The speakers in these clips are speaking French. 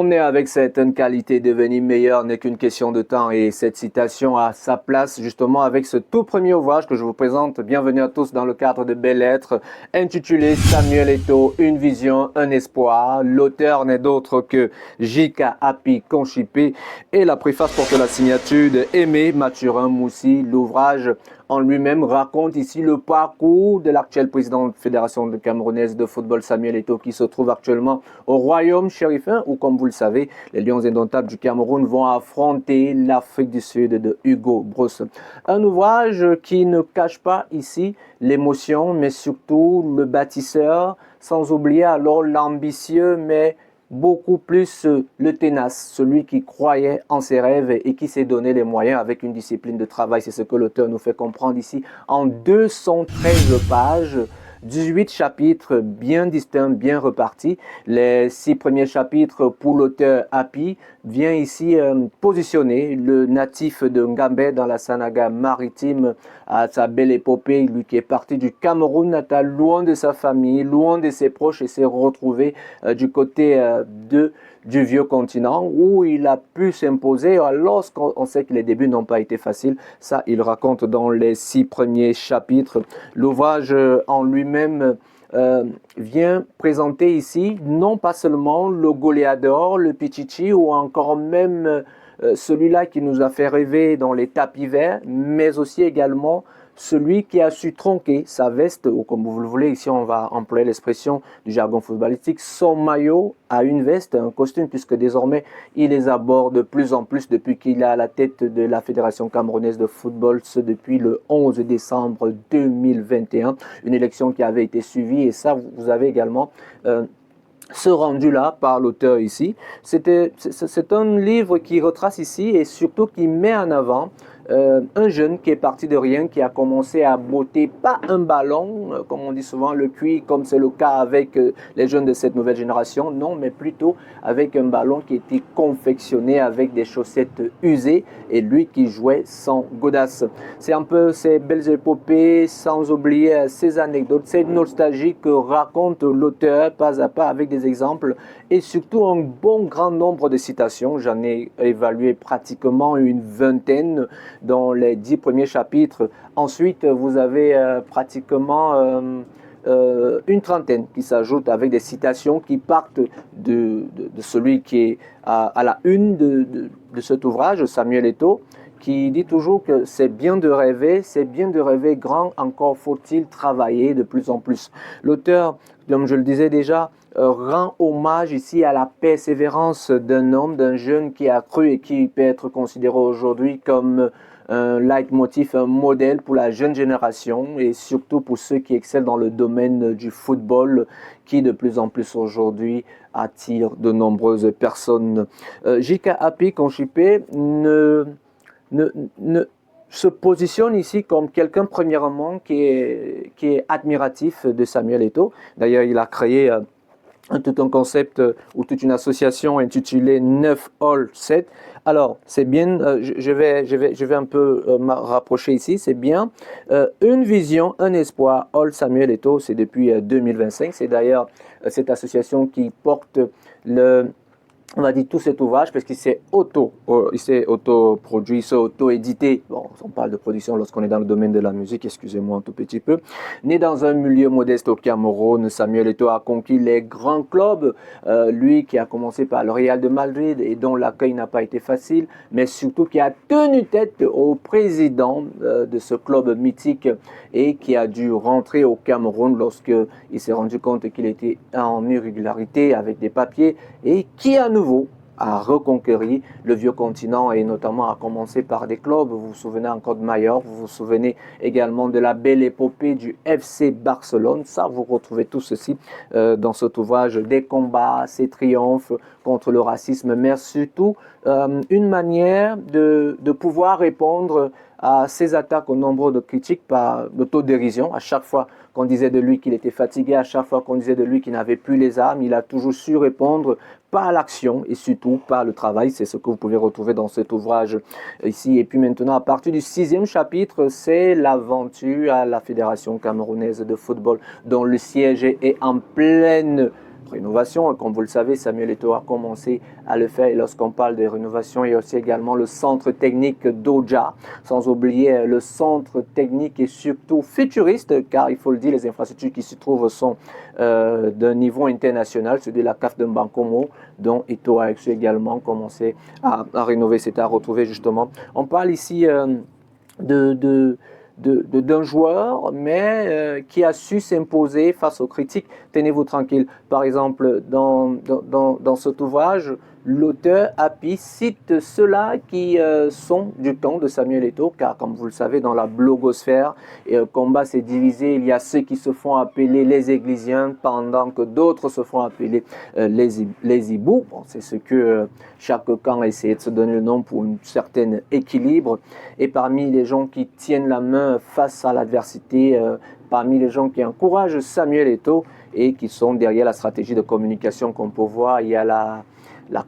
On est avec certaines qualités, devenir meilleur n'est qu'une question de temps et cette citation a sa place justement avec ce tout premier ouvrage que je vous présente. Bienvenue à tous dans le cadre de Belles Lettres, intitulé Samuel Eto'o, une vision, un espoir. L'auteur n'est d'autre que J.K. Api Conchipé et la préface porte la signature de Aimé Mathurin Moussi. L'ouvrage en lui-même raconte ici le parcours de l'actuel président de la Fédération camerounaise de football, Samuel Eto'o, qui se trouve actuellement au Royaume chérifin, où, comme vous le savez, les Lions indomptables du Cameroun vont affronter l'Afrique du Sud de Hugo Broos. Un ouvrage qui ne cache pas ici l'émotion, mais surtout le bâtisseur, sans oublier alors l'ambitieux, mais beaucoup plus le tenace, celui qui croyait en ses rêves et qui s'est donné les moyens avec une discipline de travail. C'est ce que l'auteur nous fait comprendre ici en 213 pages. 18 chapitres bien distincts, bien repartis. Les 6 premiers chapitres pour l'auteur Api vient ici positionner le natif de Ngambé dans la Sanaga maritime à sa belle épopée, lui qui est parti du Cameroun natal, loin de sa famille, loin de ses proches et s'est retrouvé du côté du vieux continent où il a pu s'imposer lorsqu'on sait que les débuts n'ont pas été faciles. Ça, il raconte dans les 6 premiers chapitres. L'ouvrage en lui-même vient présenter ici non pas seulement le goléador, le Pichichi ou encore même celui-là qui nous a fait rêver dans les tapis verts, mais aussi également celui qui a su tronquer sa veste, ou comme vous le voulez, ici on va employer l'expression du jargon footballistique, son maillot à une veste, un costume, puisque désormais il les aborde de plus en plus depuis qu'il est à la tête de la Fédération camerounaise de football, ce depuis le 11 décembre 2021, une élection qui avait été suivie, et ça vous avez également ce rendu-là par l'auteur ici. C'est un livre qui retrace ici et surtout qui met en avant un jeune qui est parti de rien, qui a commencé à botter, pas un ballon, comme on dit souvent, le cuit, comme c'est le cas avec les jeunes de cette nouvelle génération, non, mais plutôt avec un ballon qui était confectionné avec des chaussettes usées et lui qui jouait sans godasse. C'est un peu ces belles épopées, sans oublier ces anecdotes, cette nostalgie que raconte l'auteur pas à pas avec des exemples et surtout un bon grand nombre de citations. J'en ai évalué pratiquement une vingtaine dans les 10 premiers chapitres. Ensuite, vous avez pratiquement une trentaine qui s'ajoutent avec des citations qui partent de celui qui est à la une de cet ouvrage, Samuel Eto'o, qui dit toujours que c'est bien de rêver grand, encore faut-il travailler de plus en plus. L'auteur, comme je le disais déjà, rend hommage ici à la persévérance d'un homme, d'un jeune qui a cru et qui peut être considéré aujourd'hui comme un leitmotiv, un modèle pour la jeune génération et surtout pour ceux qui excellent dans le domaine du football qui de plus en plus aujourd'hui attire de nombreuses personnes. J.K. Api Conchipé se positionne ici comme quelqu'un premièrement qui est admiratif de Samuel Eto'o. D'ailleurs, il a créé tout un concept ou toute une association intitulée 9 All 7. Alors, c'est bien, je vais un peu me rapprocher ici, c'est bien. Une vision, un espoir, All Samuel Eto'o, c'est depuis 2025. C'est d'ailleurs cette association qui porte on a dit tout cet ouvrage parce qu'il s'est auto-produit, il s'est auto-édité. Bon, on parle de production lorsqu'on est dans le domaine de la musique, excusez-moi un tout petit peu. Né dans un milieu modeste au Cameroun, Samuel Eto'o a conquis les grands clubs. Lui qui a commencé par le Real de Madrid et dont l'accueil n'a pas été facile, mais surtout qui a tenu tête au président de ce club mythique et qui a dû rentrer au Cameroun lorsqu'il s'est rendu compte qu'il était en irrégularité avec des papiers et qui à nouveau a reconquéri le vieux continent et notamment a commencé par des clubs. Vous vous souvenez encore de Mallorca, vous vous souvenez également de la belle épopée du FC Barcelone. Ça, vous retrouvez tout ceci dans cet ouvrage, des combats, ses triomphes contre le racisme, mais surtout une manière de pouvoir répondre à ces attaques au nombre de critiques par l'autodérision. À chaque fois qu'on disait de lui qu'il était fatigué, à chaque fois qu'on disait de lui qu'il n'avait plus les armes, il a toujours su répondre par l'action et surtout par le travail. C'est ce que vous pouvez retrouver dans cet ouvrage ici. Et puis maintenant, à partir du 6e chapitre, c'est l'aventure à la Fédération camerounaise de football, dont le siège est en pleine rénovation. Comme vous le savez, Samuel Eto'o a commencé à le faire. Et lorsqu'on parle de rénovation, il y a aussi également le centre technique d'Oja, sans oublier le centre technique et surtout futuriste, car il faut le dire, les infrastructures qui s'y trouvent sont d'un niveau international, celui de la CAF de Mbankomo, dont Eto'o a également commencé à rénover, c'est à retrouver justement. On parle ici d'un joueur, mais qui a su s'imposer face aux critiques. Tenez-vous tranquille. Par exemple, dans cet ouvrage, l'auteur Happy cite ceux-là qui sont du camp de Samuel Eto'o, car comme vous le savez, dans la blogosphère, le combat s'est divisé. Il y a ceux qui se font appeler les Églisiens, pendant que d'autres se font appeler les Ibous. Bon, c'est ce que chaque camp essaie de se donner le nom pour un certain équilibre. Et parmi les gens qui tiennent la main face à l'adversité, parmi les gens qui encouragent Samuel Eto'o et qui sont derrière la stratégie de communication qu'on peut voir, il y a la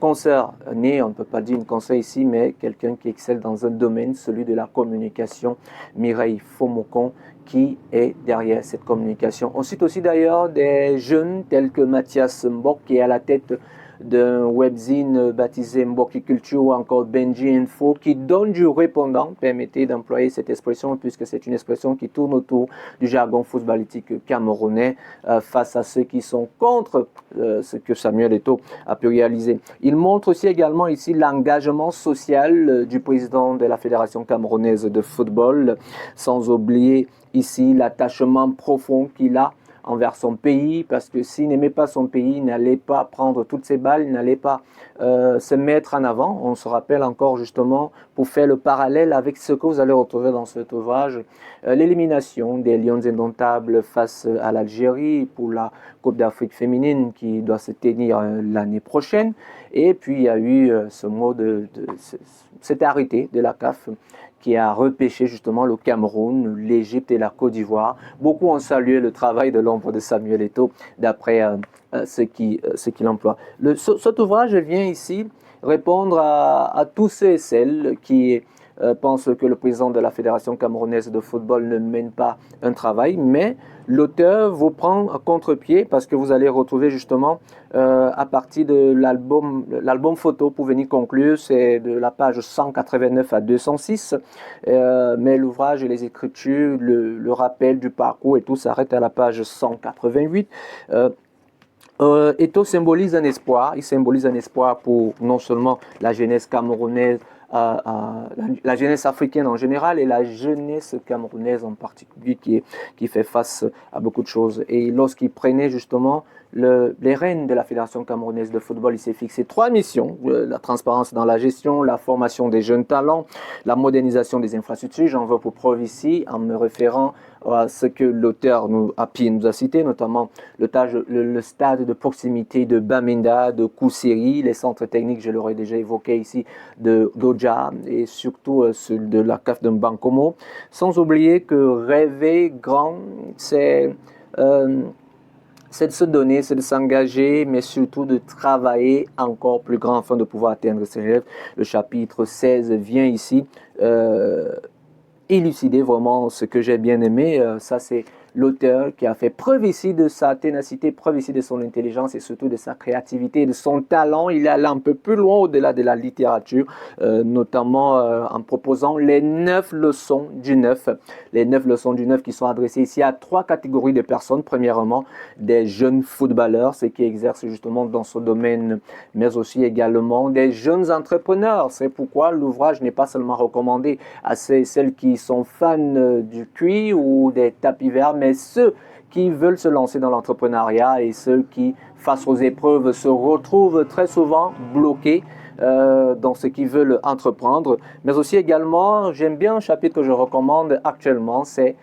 consoeur née, on ne peut pas dire une consoeur ici, mais quelqu'un qui excelle dans un domaine, celui de la communication, Mireille Fomokon, qui est derrière cette communication. On cite aussi d'ailleurs des jeunes tels que Mathias Mbok, qui est à la tête d'un webzine baptisé Mboki Culture, ou encore Benji Info, qui donne du répondant. Permettez d'employer cette expression puisque c'est une expression qui tourne autour du jargon footballistique camerounais face à ceux qui sont contre ce que Samuel Eto'o a pu réaliser. Il montre aussi également ici l'engagement social du président de la Fédération camerounaise de football, sans oublier ici l'attachement profond qu'il a envers son pays, parce que s'il n'aimait pas son pays, il n'allait pas prendre toutes ses balles, il n'allait pas se mettre en avant. On se rappelle encore justement, pour faire le parallèle avec ce que vous allez retrouver dans cet ouvrage, l'élimination des Lions indomptables face à l'Algérie pour la Coupe d'Afrique féminine qui doit se tenir l'année prochaine. Et puis il y a eu ce mot cet arrêté de la CAF qui a repêché justement le Cameroun, l'Égypte et la Côte d'Ivoire. Beaucoup ont salué le travail de l'ombre de Samuel Eto'o d'après ce qu'il emploie. Cet ouvrage vient ici répondre à tous ceux et celles qui pensent que le président de la Fédération camerounaise de football ne mène pas un travail, mais l'auteur vous prend à contre-pied parce que vous allez retrouver justement à partir de l'album photo pour venir conclure, c'est de la page 189 à 206, mais l'ouvrage et les écritures, le rappel du parcours et tout s'arrête à la page 188. Eto'o symbolise un espoir, il symbolise un espoir pour non seulement la jeunesse camerounaise, la jeunesse africaine en général et la jeunesse camerounaise en particulier qui fait face à beaucoup de choses. Et lorsqu'il prenait justement les rênes de la Fédération camerounaise de football, il s'est fixé 3 missions: la transparence dans la gestion, la formation des jeunes talents, la modernisation des infrastructures. J'en veux pour preuve ici en me référant à ce que l'auteur nous a cité, notamment le stade de proximité de Bamenda, de Koussiri, les centres techniques, je l'aurais déjà évoqué ici, d'Oja et surtout ceux de la CAF de Mbankomo. Sans oublier que rêver grand, c'est de se donner, c'est de s'engager, mais surtout de travailler encore plus grand afin de pouvoir atteindre ses rêves. Le chapitre 16 vient ici élucider vraiment ce que j'ai bien aimé. Ça, c'est l'auteur qui a fait preuve ici de sa ténacité, preuve ici de son intelligence et surtout de sa créativité, de son talent. Il est allé un peu plus loin au-delà de la littérature, notamment en proposant les 9 leçons du 9. Les 9 leçons du 9 qui sont adressées ici à 3 catégories de personnes. Premièrement, des jeunes footballeurs, ceux qui exercent justement dans ce domaine, mais aussi également des jeunes entrepreneurs. C'est pourquoi l'ouvrage n'est pas seulement recommandé à celles qui sont fans du cuir ou des tapis verts, mais ceux qui veulent se lancer dans l'entrepreneuriat et ceux qui, face aux épreuves, se retrouvent très souvent bloqués dans ce qu'ils veulent entreprendre. Mais aussi également, j'aime bien un chapitre que je recommande actuellement, c'est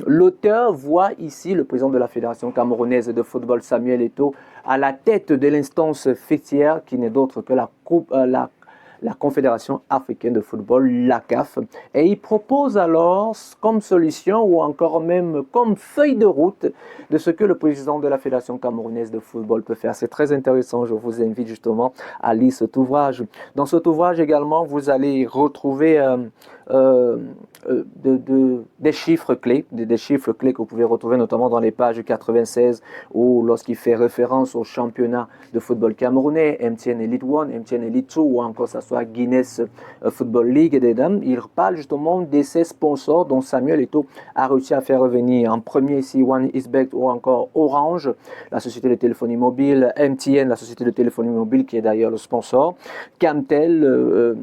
l'auteur voit ici le président de la Fédération camerounaise de football, Samuel Eto'o, à la tête de l'instance fêtière qui n'est d'autre que la Confédération africaine de football, la CAF, et il propose alors comme solution ou encore même comme feuille de route de ce que le président de la Fédération camerounaise de football peut faire. C'est très intéressant, je vous invite justement à lire cet ouvrage. Dans cet ouvrage également, vous allez retrouver des chiffres clés, des chiffres clés que vous pouvez retrouver notamment dans les pages 96 ou lorsqu'il fait référence au championnat de football camerounais, MTN Elite 1, MTN Elite 2 ou encore ça soit Guinness Football League des dames. Il parle justement de ces sponsors dont Samuel Eto'o a réussi à faire revenir en premier ici One Isbet ou encore Orange, la société de téléphonie mobile, MTN, la société de téléphonie mobile qui est d'ailleurs le sponsor, Camtel,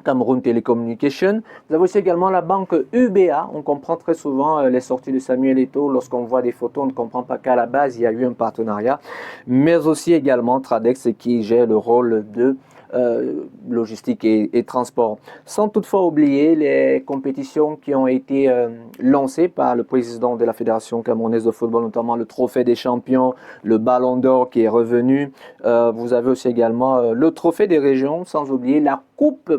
Cameroun Telecommunication. Vous avez aussi également la banque UBA. On comprend très souvent les sorties de Samuel Eto'o. Lorsqu'on voit des photos, on ne comprend pas qu'à la base, il y a eu un partenariat. Mais aussi également Tradex qui gère le rôle de logistique et transport. Sans toutefois oublier les compétitions qui ont été lancées par le président de la Fédération camerounaise de football, notamment le Trophée des champions, le Ballon d'Or qui est revenu. Vous avez aussi également le Trophée des régions, sans oublier la Coupe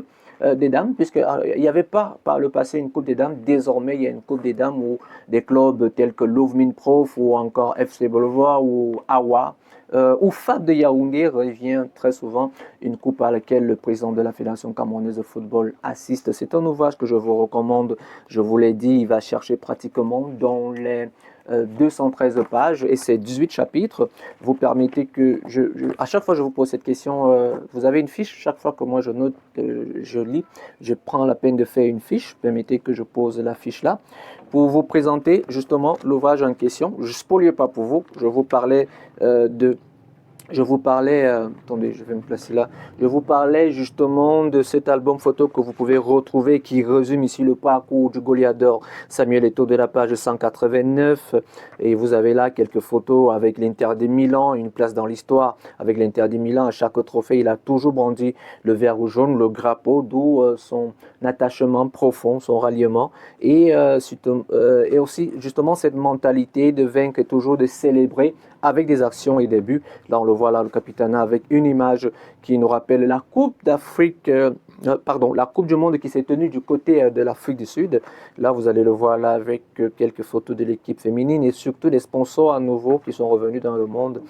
des dames, puisqu'il n'y avait pas par le passé une Coupe des dames. Désormais, il y a une Coupe des dames où des clubs tels que Louvmin Prof ou encore FC Boulevard ou Awa ou FAB de Yaoundé revient très souvent, une coupe à laquelle le président de la Fédération camerounaise de football assiste. C'est un ouvrage que je vous recommande. Je vous l'ai dit, il va chercher pratiquement dans les 213 pages et c'est 18 chapitres. Vous permettez que à chaque fois que je vous pose cette question, vous avez une fiche. Chaque fois que moi je note, je lis, je prends la peine de faire une fiche. Permettez que je pose la fiche là pour vous présenter justement l'ouvrage en question. Je ne spoilais pas pour vous. Attendez, je vais me placer là. Je vous parlais justement de cet album photo que vous pouvez retrouver qui résume ici le parcours du Goliath d'or Samuel Eto'o de la page 189. Et vous avez là quelques photos avec l'Inter de Milan, une place dans l'histoire avec l'Inter de Milan. À chaque trophée, il a toujours brandi le vert ou jaune, le drapeau, d'où son attachement profond, son ralliement. Et aussi justement cette mentalité de vaincre et toujours de célébrer avec des actions et des buts. Là, on le voit là, le Capitana, avec une image qui nous rappelle la Coupe d'Afrique, la Coupe du Monde qui s'est tenue du côté de l'Afrique du Sud. Là, vous allez le voir là avec quelques photos de l'équipe féminine et surtout des sponsors à nouveau qui sont revenus dans le monde.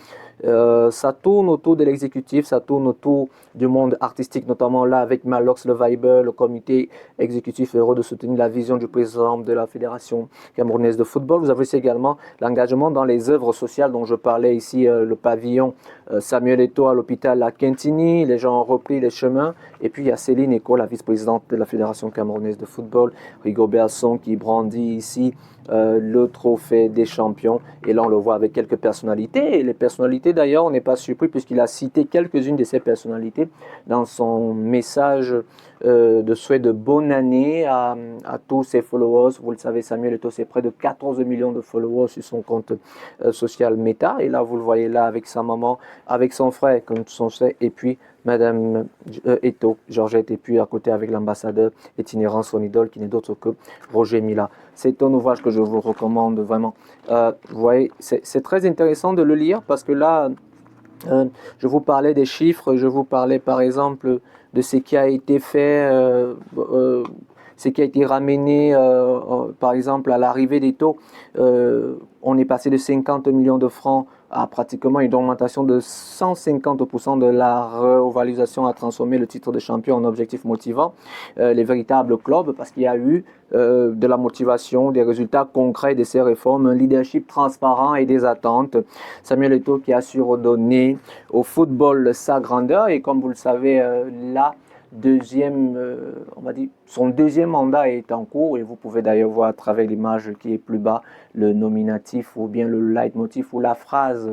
Ça tourne autour de l'exécutif, ça tourne autour du monde artistique, notamment là avec Malox le Viber, le comité exécutif heureux de soutenir la vision du président de la Fédération camerounaise de football. Vous avez aussi également l'engagement dans les œuvres sociales dont je parlais ici, le pavillon Samuel Eto'o à l'hôpital à Quintini, les gens ont repris les chemins. Et puis il y a Céline Eko, la vice-présidente de la Fédération camerounaise de football, Rigo Berson qui brandit ici le trophée des champions. Et là, on le voit avec quelques personnalités. Et les personnalités, d'ailleurs, on n'est pas surpris puisqu'il a cité quelques-unes de ces personnalités dans son message de souhait de bonne année à tous ses followers. Vous le savez, Samuel Eto'o, c'est près de 14 millions de followers sur son compte social Meta. Et là, vous le voyez là avec sa maman, avec son frère, comme son frère, et puis Madame Eto'o, Georgette, et puis à côté avec l'ambassadeur itinérant, son idole, qui n'est d'autre que Roger Mila. C'est un ouvrage que je vous recommande vraiment. Vous voyez, c'est très intéressant de le lire parce que là, je vous parlais des chiffres, je vous parlais par exemple de ce qui a été fait, ce qui a été ramené par exemple à l'arrivée d'Eto'o. On est passé de 50 millions de francs à pratiquement une augmentation de 150% de la revalorisation à transformer le titre de champion en objectif motivant. Les véritables clubs, parce qu'il y a eu de la motivation, des résultats concrets de ces réformes, un leadership transparent et des attentes. Samuel Eto'o qui a su redonner au football sa grandeur et comme vous le savez, là, son deuxième mandat est en cours et vous pouvez d'ailleurs voir à travers l'image qui est plus bas le nominatif ou bien le leitmotiv ou la phrase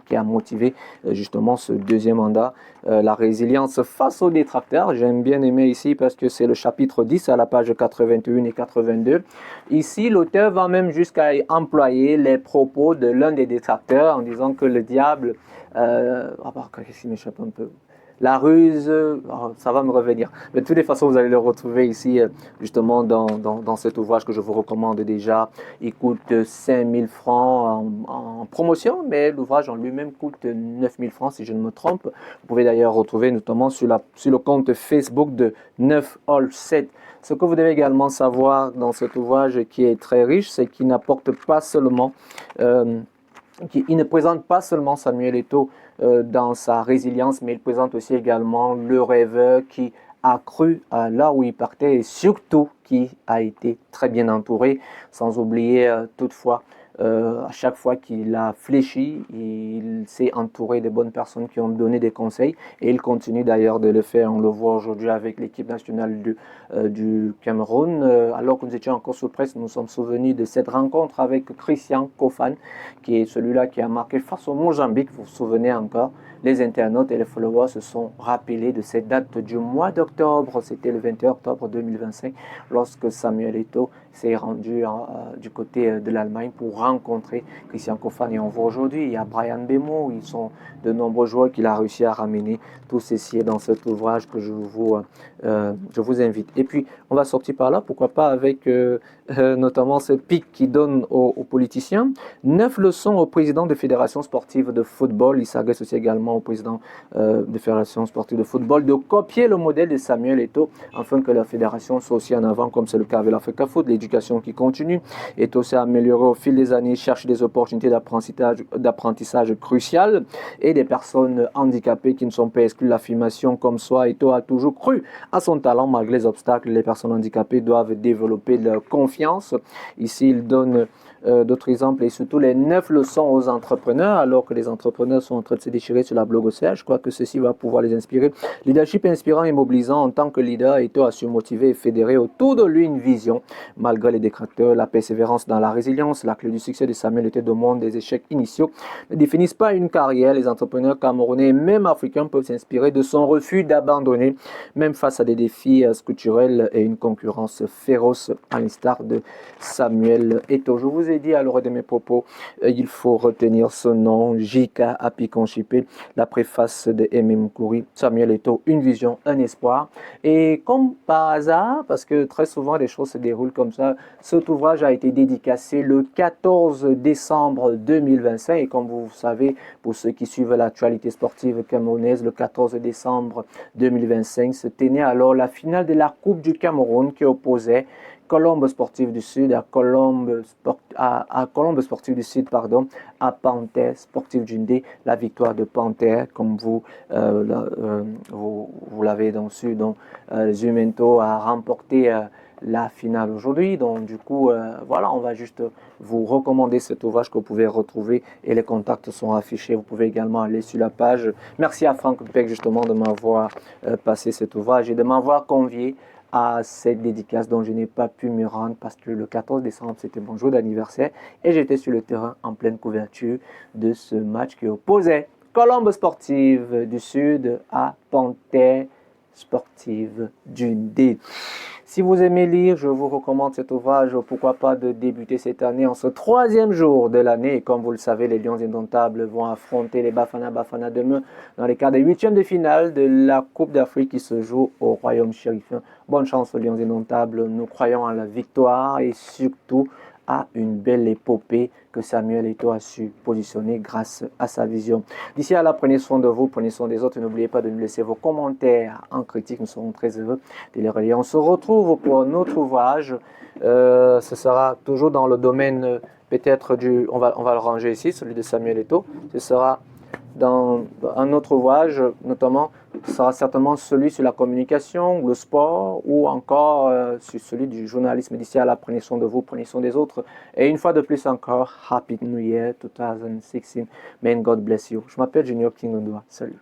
qui a motivé justement ce deuxième mandat, la résilience face aux détracteurs. J'aime bien aimer ici parce que c'est le chapitre 10 à la page 81 et 82. Ici, l'auteur va même jusqu'à employer les propos de l'un des détracteurs en disant que le diable, qu'est-ce qui m'échappe un peu, la ruse, ça va me revenir. Mais de toutes les façons, vous allez le retrouver ici, justement, dans cet ouvrage que je vous recommande déjà. Il coûte 5000 francs en promotion, mais l'ouvrage en lui-même coûte 9000 francs, si je ne me trompe. Vous pouvez d'ailleurs retrouver, notamment, sur le compte Facebook de 9 All 7. Ce que vous devez également savoir dans cet ouvrage qui est très riche, c'est qu'il n'apporte pas seulement... il ne présente pas seulement Samuel Eto'o dans sa résilience, mais il présente aussi également le rêveur qui a cru à là où il partait et surtout qui a été très bien entouré, sans oublier toutefois à chaque fois qu'il a fléchi, il s'est entouré de bonnes personnes qui ont donné des conseils et il continue d'ailleurs de le faire. On le voit aujourd'hui avec l'équipe nationale du Cameroun. Alors que nous étions encore sous presse, nous nous sommes souvenus de cette rencontre avec Christian Kofan, qui est celui-là qui a marqué face au Mozambique, vous vous souvenez encore. Les internautes et les followers se sont rappelés de cette date du mois d'octobre, c'était le 21 octobre 2025, lorsque Samuel Eto'o s'est rendu du côté de l'Allemagne pour rencontrer Christian Kofan. Et on voit aujourd'hui, il y a Brian Bemo, ils sont de nombreux joueurs qu'il a réussi à ramener. Tout ceci est dans cet ouvrage que je vous invite. Et puis, on va sortir par là, pourquoi pas avec notamment ce pic qui donne aux politiciens. 9 leçons au président de Fédération sportive de football. Il s'adresse aussi également au président de Fédération sportive de football de copier le modèle de Samuel Eto'o afin que la fédération soit aussi en avant, comme c'est le cas avec l'Africa Foot, l'éducation qui continue est aussi améliorée au fil des années, cherche des opportunités d'apprentissage cruciales et des personnes handicapées qui ne sont pas exclues de l'affirmation comme soi. Eto'o a toujours cru à son talent malgré les obstacles. Les personnes handicapées doivent développer leur confiance. Ici, il donne d'autres exemples et surtout les 9 leçons aux entrepreneurs, alors que les entrepreneurs sont en train de se déchirer sur la blogosphère. Je crois que ceci va pouvoir les inspirer. Leadership inspirant et mobilisant. En tant que leader, Eto'o a su motiver et fédérer autour de lui une vision. Malgré les détracteurs, la persévérance dans la résilience, la clé du succès de Samuel Eto'o demande des échecs initiaux ne définissent pas une carrière. Les entrepreneurs camerounais et même africains peuvent s'inspirer de son refus d'abandonner, même face à des défis structurels et une concurrence féroce, à l'instar de Samuel Eto'o. Je vous ai dit à l'heure de mes propos, il faut retenir ce nom, J.K. Apikonchipé, la préface de Aimé Moukouri, Samuel Eto'o, une vision, un espoir. Et comme par hasard, parce que très souvent les choses se déroulent comme ça, cet ouvrage a été dédicacé le 14 décembre 2025. Et comme vous savez, pour ceux qui suivent l'actualité sportive camerounaise, le 14 décembre 2025 se tenait alors la finale de la Coupe du Cameroun qui opposait Colombe Sportive du Sud à Colombe Sportive du Sud, à Panthère Sportive du Ndé. La victoire de Panthère, comme vous l'avez donc su, donc Zumento a remporté la finale aujourd'hui. Donc du coup, voilà, on va juste vous recommander cet ouvrage que vous pouvez retrouver et les contacts sont affichés. Vous pouvez également aller sur la page. Merci à Franck Peck justement de m'avoir passé cet ouvrage et de m'avoir convié à cette dédicace dont je n'ai pas pu me rendre parce que le 14 décembre, c'était mon jour d'anniversaire et j'étais sur le terrain en pleine couverture de ce match qui opposait Colombe Sportive du Sud à Panthère Sportive du Ndé. Si vous aimez lire, je vous recommande cet ouvrage. Pourquoi pas de débuter cette année en ce 3e jour de l'année. Et comme vous le savez, les Lions indomptables vont affronter les Bafana demain dans les quarts des 8e de finale de la Coupe d'Afrique qui se joue au Royaume Chérifien. Bonne chance aux Lions indomptables. Nous croyons en la victoire et surtout à une belle épopée que Samuel Eto'o a su positionner grâce à sa vision. D'ici là, prenez soin de vous, prenez soin des autres. N'oubliez pas de nous laisser vos commentaires en critique. Nous serons très heureux de les relayer. On se retrouve pour un autre ouvrage. Ce sera toujours dans le domaine peut-être du... On va le ranger ici, celui de Samuel Eto'o. Ce sera dans un autre ouvrage, notamment, ce sera certainement celui sur la communication, le sport, ou encore sur celui du journalisme. D'ici là, prenez soin de vous, prenez soin des autres. Et une fois de plus encore, Happy New Year 2016. May God bless you. Je m'appelle Junior King Ondua. Salut.